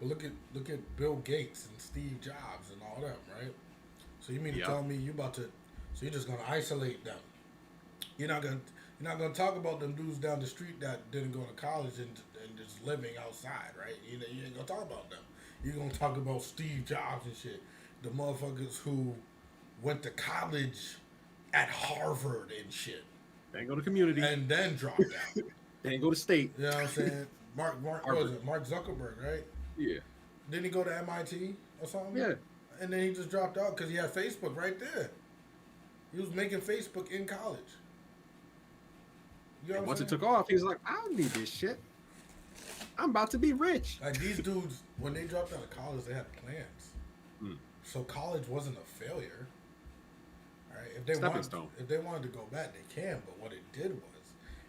well, look at Bill Gates and Steve Jobs and all them, right? So you mean to tell me so you're just gonna isolate them? You're not gonna talk about them dudes down the street that didn't go to college and just living outside, right? You ain't gonna talk about them. You're gonna talk about Steve Jobs and shit. the motherfuckers who went to college at Harvard and shit, They ain't go to community. and then dropped out. They ain't go to state. You know what I'm saying? Mark, what was it? Mark Zuckerberg, right? Yeah. Didn't he go to MIT or something? Yeah. And then he just dropped out because he had Facebook right there. He was making Facebook in college. You know And what once I'm it saying? took off, he was like, I don't need this shit. I'm about to be rich. Like these dudes, when they dropped out of college, they had plans. Mm. So college wasn't a failure. Right? Stepping stone. If they wanted to go back, they can. But what it did was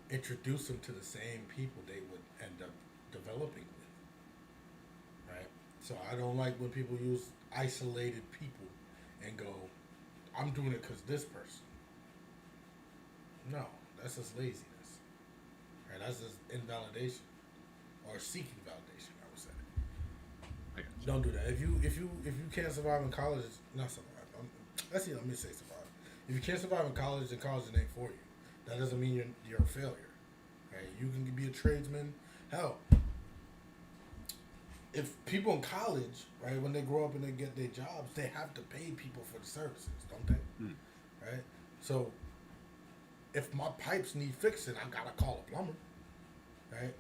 introduce them to the same people they would end up developing with. Right? So I don't like when people use isolated people and go, I'm doing it because this person. No, that's just laziness. Right? That's just invalidation. Or seeking validation, I would say. I got you. Don't do that. If you can't survive in college, not survive. Let me say survive. If you can't survive in college, then college ain't for you. That doesn't mean you're a failure. Right? You can be a tradesman. Hell, if people in college, right, when they grow up and they get their jobs, they have to pay people for the services, don't they? Mm. Right? So if my pipes need fixing, I gotta call a plumber. Right?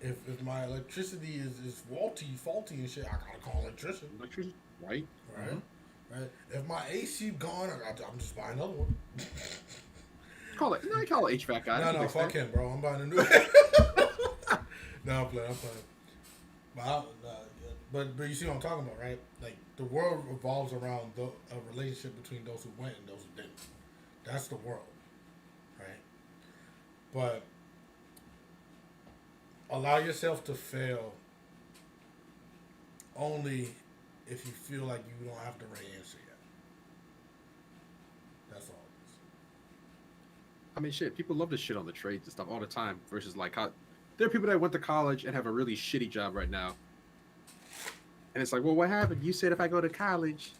If my electricity is faulty and shit, I gotta call an electrician. Electricity, right? Right? Mm-hmm. Right? If my AC gone, I'm just buying another one. Call it. No, I call it HVAC guy. No, fuck him, bro. I'm buying a new. No, I'm playing. But you see what I'm talking about, right? Like the world revolves around a relationship between those who went and those who didn't. That's the world, right? But allow yourself to fail only if you feel like you don't have the right answer yet. That's all it is. I mean, shit. People love to shit on the trades and stuff all the time. Versus like how there are people that went to college and have a really shitty job right now. And it's like, well, what happened? You said if I go to college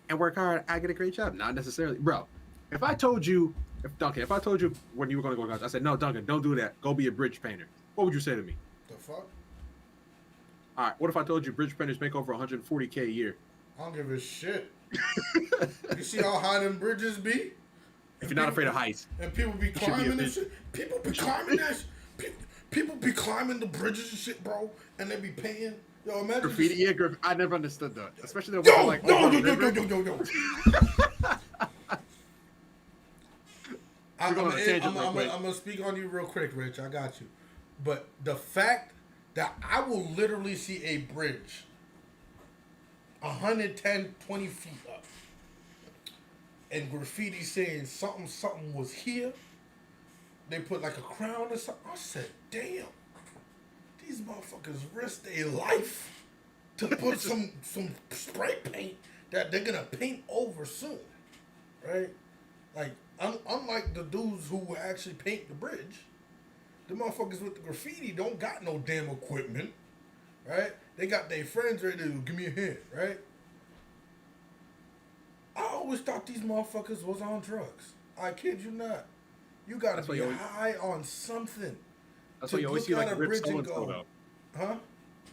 and work hard, I get a great job. Not necessarily, bro. If I told you, if I told you when you were going to go to college, I said, no, Duncan, don't do that. Go be a bridge painter. What would you say to me? The fuck? All right. What if I told you bridge painters make over 140K a year? I don't give a shit. You see how high them bridges be? If you're not afraid of heights. And people be climbing and shit. People be climbing that shit. People be climbing the bridges and shit, bro. And they be paying. Yo, imagine Graffiti, yeah, I never understood that. Especially the yo, like, yo. I'm gonna speak on you real quick, Rich. I got you. But the fact that I will literally see a bridge 110, 20 feet up and graffiti saying something was here. They put like a crown or something. I said, damn. These motherfuckers risk their life to put some spray paint that they're gonna paint over soon, right? Like unlike the dudes who actually paint the bridge, the motherfuckers with the graffiti don't got no damn equipment, right? They got their friends ready to give me a hand, right? I always thought these motherfuckers was on drugs. I kid you not. You gotta be high on something. That's why you always see like rip so and so though. Huh?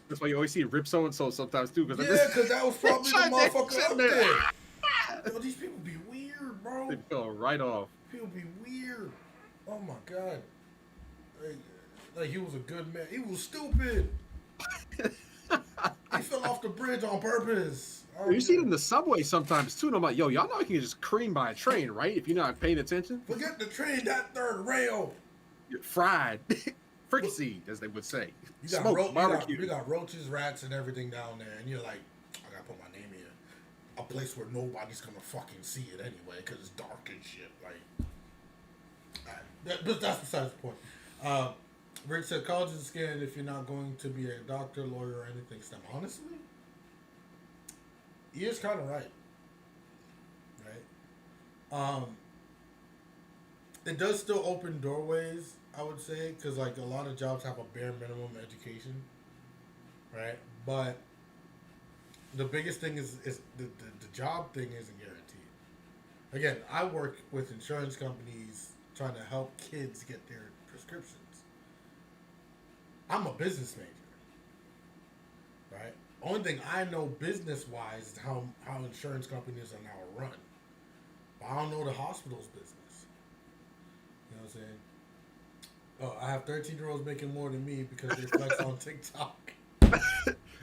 That's why you always see rip so and so sometimes too. Yeah, because that was probably the motherfucker up there. Yo, these people be weird, bro. They fell right off. People be weird. Oh my god. Like he was a good man. He was stupid. He fell off the bridge on purpose. Oh, you see it in the subway sometimes too, and I'm like, yo, y'all know you can just cream by a train, right? If you're not paying attention. Forget the train, that third rail. You're fried. Fricassee, as they would say. You got, barbecue. You got roaches, rats, and everything down there, and you're like, I gotta put my name here. A place where nobody's gonna fucking see it anyway, because it's dark and shit. Like, that's besides the point. Rick said, college is scary if you're not going to be a doctor, lawyer, or anything STEM. Honestly, he is kind of right. Right? It does still open doorways, I would say, because like a lot of jobs have a bare minimum education, right? But the biggest thing is the job thing isn't guaranteed. Again, I work with insurance companies trying to help kids get their prescriptions. I'm a business major, right? Only thing I know business wise is how insurance companies are now run. But I don't know the hospital's business. You know what I'm saying? Oh, I have 13-year-olds making more than me because they flex on TikTok.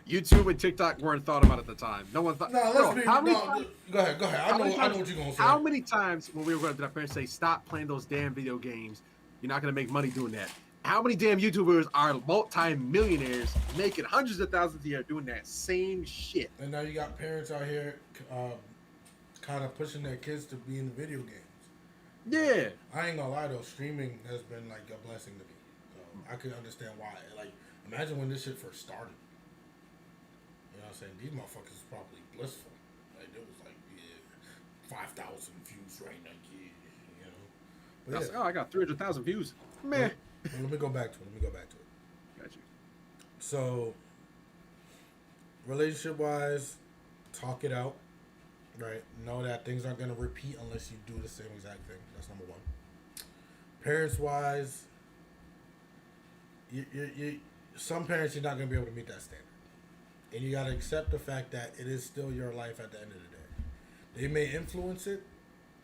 YouTube and TikTok weren't thought about at the time. No one thought. No, No, let's be. how many No, times? go ahead. Go ahead. How many I know times? what you're gonna say. How many times when we were going to our parents say, "Stop playing those damn video games. You're not going to make money doing that." How many damn YouTubers are multi-millionaires making hundreds of thousands a year doing that same shit? And now you got parents out here, kind of pushing their kids to be in the video games. Yeah. I ain't gonna lie though, streaming has been like a blessing to me. So I could understand why. Like, imagine when this shit first started. You know what I'm saying? These motherfuckers was probably blissful. Like, it was like, yeah, 5,000 views right now, yeah, you know. But That's, yeah. oh, I got 300,000 views. Man. Let me go back to it. Got you. So, relationship wise, talk it out. Right? Know that things aren't gonna repeat unless you do the same exact thing. That's number one. Parents wise, you some parents you're not gonna be able to meet that standard, and you gotta accept the fact that it is still your life at the end of the day. They may influence it,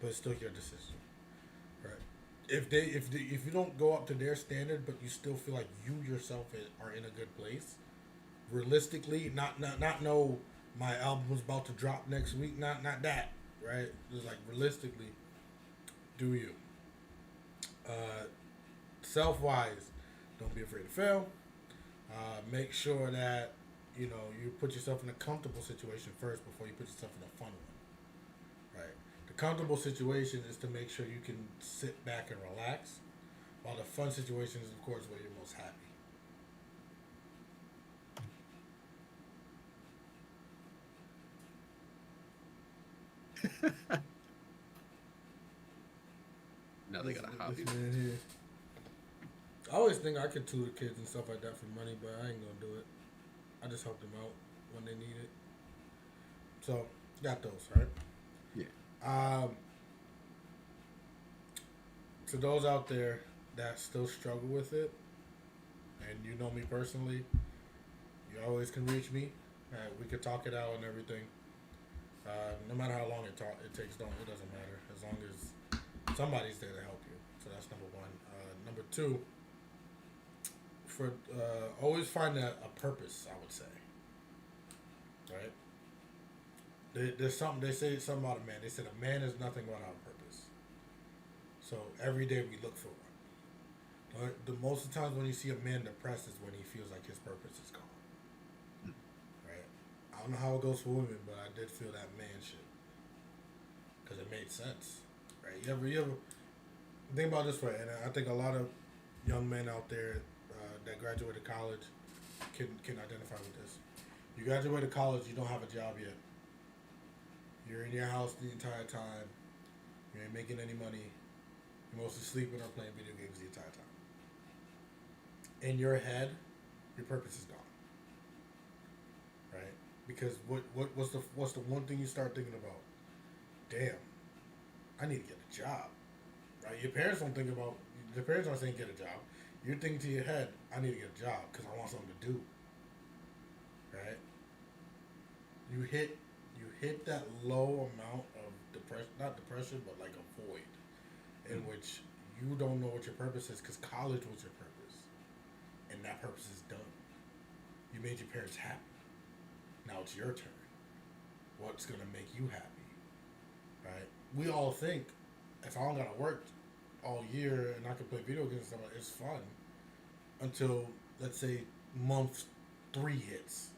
but it's still your decision. Right? If you don't go up to their standard, but you still feel like you yourself are in a good place, realistically, not no. My album's about to drop next week. Not that, right? Just like realistically, do you? Self wise, don't be afraid to fail. Make sure that you put yourself in a comfortable situation first before you put yourself in a fun one. Right. The comfortable situation is to make sure you can sit back and relax, while the fun situation is, of course, where you're most happy. Now they got a hobby. This man here. I always think I could tutor kids and stuff like that for money, but I ain't gonna do it. I just help them out when they need it. So, got those, right? Yeah. To those out there that still struggle with it, and you know me personally, you always can reach me. We could talk it out and everything. No matter how long it takes, it doesn't matter. As long as somebody's there to help you. So that's number one. Number two, always find a purpose, I would say. Right? There's something, they say something about a man. They said a man is nothing without a purpose. So every day we look for one. The most of the times when you see a man depressed is when he feels like his purpose is gone. Right? I don't know how it goes for women, but I did feel that man shit. Because it made sense. Right? You ever think about it this way, and I think a lot of young men out there that graduated college can identify with this. You graduated college, you don't have a job yet. You're in your house the entire time. You ain't making any money. You're mostly sleeping or playing video games the entire time. In your head, your purpose is gone. Right? Because what's the one thing you start thinking about? Damn, I need to get a job. Right? Your parents don't think about. The parents aren't saying get a job. You're thinking to your head, I need to get a job because I want something to do. Right? You hit that low amount of depression, not depression, but like a void, in which you don't know what your purpose is because college was your purpose, and that purpose is done. You made your parents happy. Now it's your turn. What's gonna make you happy? Right? We all think if I don't gotta work all year and I can play video games and stuff, it's fun until, let's say, month 3 hits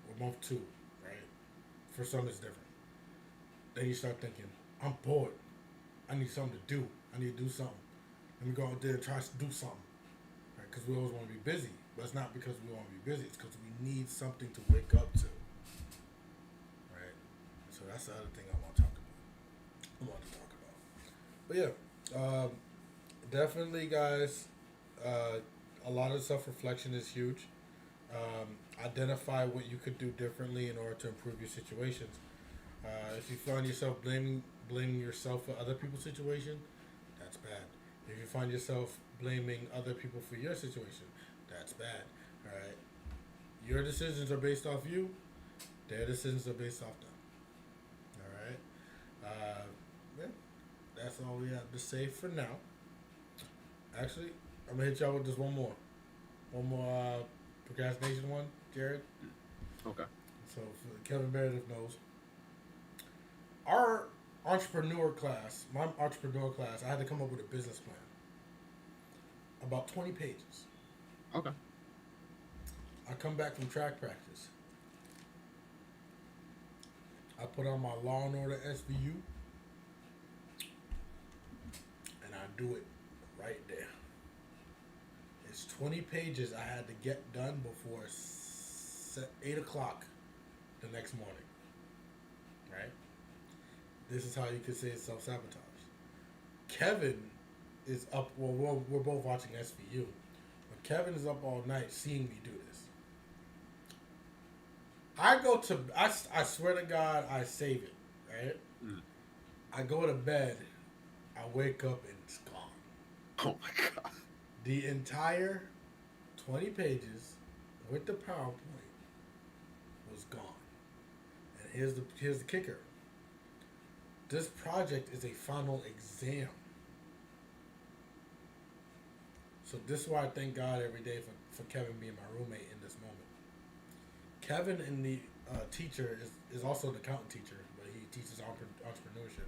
or month 2, right? For some it's different. Then you start thinking, I'm bored. I need something to do. I need to do something. Let me go out there and try to do something. Right? Because we always want to be busy. But it's not because we want to be busy. It's because we need something to wake up to. Right? So that's the other thing I want to talk about. But yeah, definitely, guys, a lot of self-reflection is huge. Identify what you could do differently in order to improve your situations. If you find yourself blaming yourself for other people's situation, that's bad. If you find yourself blaming other people for your situation, that's bad. All right. Your decisions are based off you. Their decisions are based off them. All right. Yeah, that's all we have to say for now. Actually, I'm gonna hit y'all with just one more procrastination one, Jared. Okay. So Kevin Meredith knows our entrepreneur class. My entrepreneur class, I had to come up with a business plan. About 20 pages. Okay. I come back from track practice. I put on my Law and Order SVU, and I do it right there. It's 20 pages I had to get done before 8 o'clock the next morning. Right? This is how you could say it's self-sabotage. Kevin is up, well, we're both watching SVU, but Kevin is up all night seeing me do this. I swear to God, I save it, right? Mm. I go to bed, I wake up and it's gone. Oh my God. The entire 20 pages with the PowerPoint was gone. And here's the kicker. This project is a final exam. So this is why I thank God every day for Kevin being my roommate in this moment. Kevin and the teacher is also an accountant teacher, but he teaches entrepreneurship.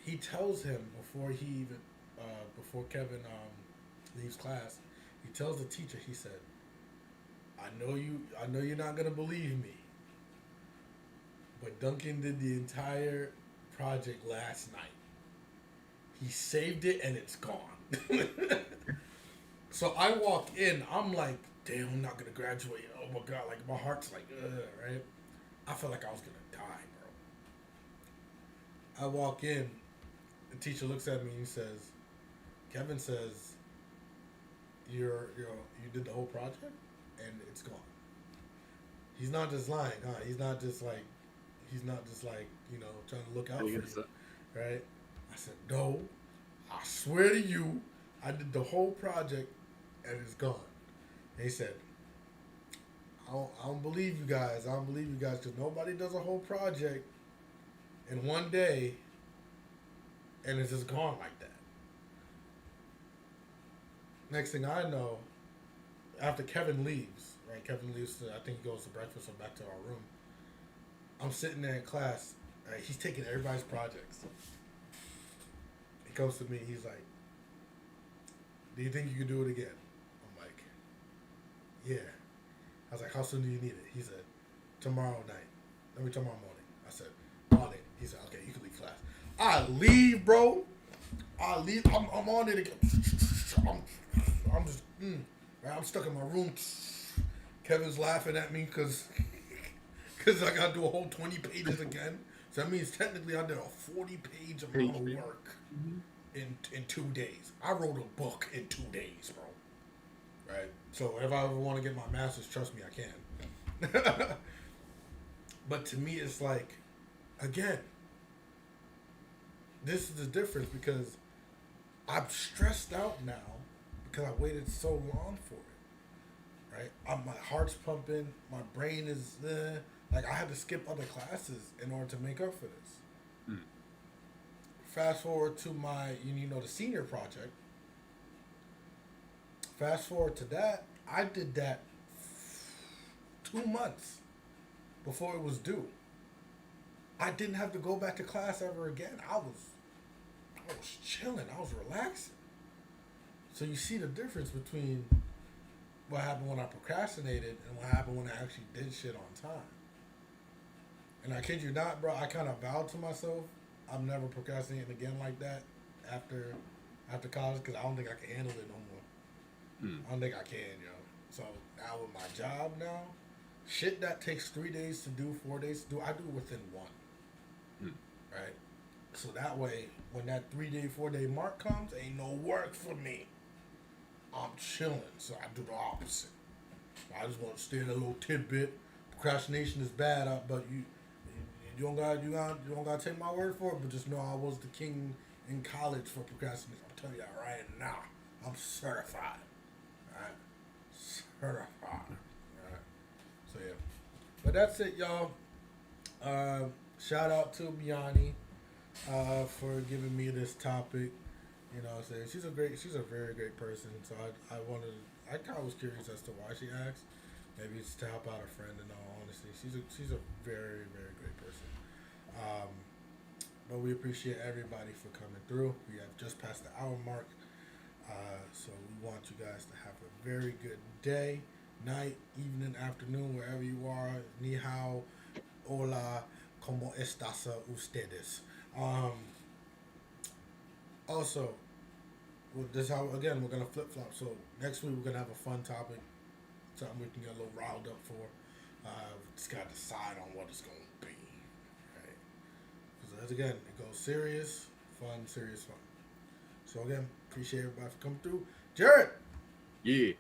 He tells him before Kevin leaves class, he tells the teacher, he said, I know you're not gonna believe me, but Duncan did the entire project last night. He saved it and it's gone. So I walk in, I'm like, damn, I'm not gonna graduate. Oh my God, like my heart's like, right? I felt like I was gonna die, bro. I walk in, the teacher looks at me and he says, Kevin says, you did the whole project and it's gone. He's not just lying, huh? He's not just like, trying to look out for you, right? I said, no, I swear to you, I did the whole project and it's gone. And he said, I don't believe you guys. I don't believe you guys because nobody does a whole project in one day and it's just gone like that. Next thing I know, after Kevin leaves, right? Kevin leaves, I think he goes to breakfast or back to our room. I'm sitting there in class. Right? He's taking everybody's projects. He comes to me. He's like, do you think you can do it again? I'm like, yeah. I was like, how soon do you need it? He said, tomorrow morning. I said, morning. He said, okay, you can leave class. I leave, bro. I leave. I'm on it again. I'm just, I'm stuck in my room. Kevin's laughing at me because I got to do a whole 20 pages again. So that means technically I did a 40-page amount of work in 2 days. I wrote a book in 2 days, bro. Right? So if I ever want to get my master's, trust me, I can. But to me, it's like, again, this is the difference because I'm stressed out now because I waited so long for it. Right? My heart's pumping. My brain is there. Like, I had to skip other classes in order to make up for this. Mm. Fast forward to my, the senior project. Fast forward to that. I did that 2 months before it was due. I didn't have to go back to class ever again. I was chilling. I was relaxing. So you see the difference between what happened when I procrastinated and what happened when I actually did shit on time. And I kid you not, bro, I kind of vowed to myself I'm never procrastinating again like that after college because I don't think I can handle it no more. I don't think I can, yo. So now with my job now, shit that takes 3 days to do, 4 days to do, I do it within one. Right? So that way, when that 3-day, 4-day mark comes, ain't no work for me. I'm chilling, so I do the opposite. I just want to stay in a little tidbit. Procrastination is bad, but you don't gotta take my word for it. But just know I was the king in college for procrastination. I'm telling you that right now. I'm certified. Right? Certified. that's it, y'all. Shout out to Biani for giving me this topic. You know what I'm saying? She's a very great person. So I kind of was curious as to why she asked. Maybe it's to help out a friend. In all honesty, she's a very very great person. But we appreciate everybody for coming through. We have just passed the hour mark. So we want you guys to have a very good day, night, evening, afternoon, wherever you are. Ni hao, hola, como estas ustedes. Also, this how again we're gonna flip flop. So next week we're gonna have a fun topic, something we can get a little riled up for. We just gotta decide on what it's gonna be. Right? Because again, it goes serious, fun, serious, fun. So again, appreciate everybody for coming through. Jared. Yeah.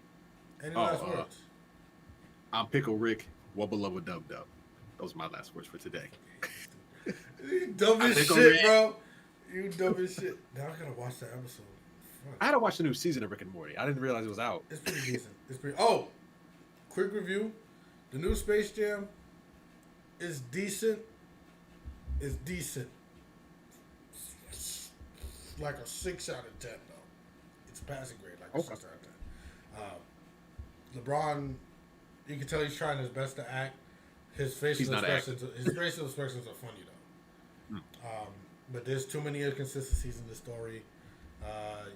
Any last words? I'm Pickle Rick. Wubba lubba dub dub. Those are my last words for today. You dumb as shit, Rick. bro. You dumb as shit. Now I gotta watch that episode. Fuck. I had to watch the new season of Rick and Morty. I didn't realize it was out. It's pretty decent. It's pretty. Oh, quick review. The new Space Jam is decent. It's decent. Like a 6 out of 10 though. It's passing grade, like a 6 out of 10. LeBron, you can tell he's trying his best to act. His facial expressions are funny though. But there's too many inconsistencies in the story.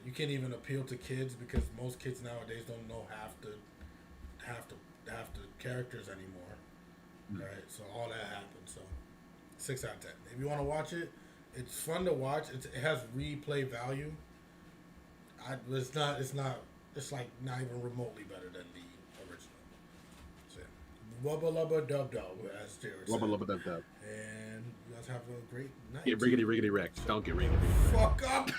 You can't even appeal to kids because most kids nowadays don't know half the characters anymore. Right? So all that happened. So 6 out of 10. If you want to watch it, it's fun to watch. It has replay value. It's like not even remotely better than the original. So wubba lubba dub dub, as Jared said. Wubba lubba dub dub. And you guys have a great night. Get riggedy riggedy wrecked. Don't get riggedy. Fuck up.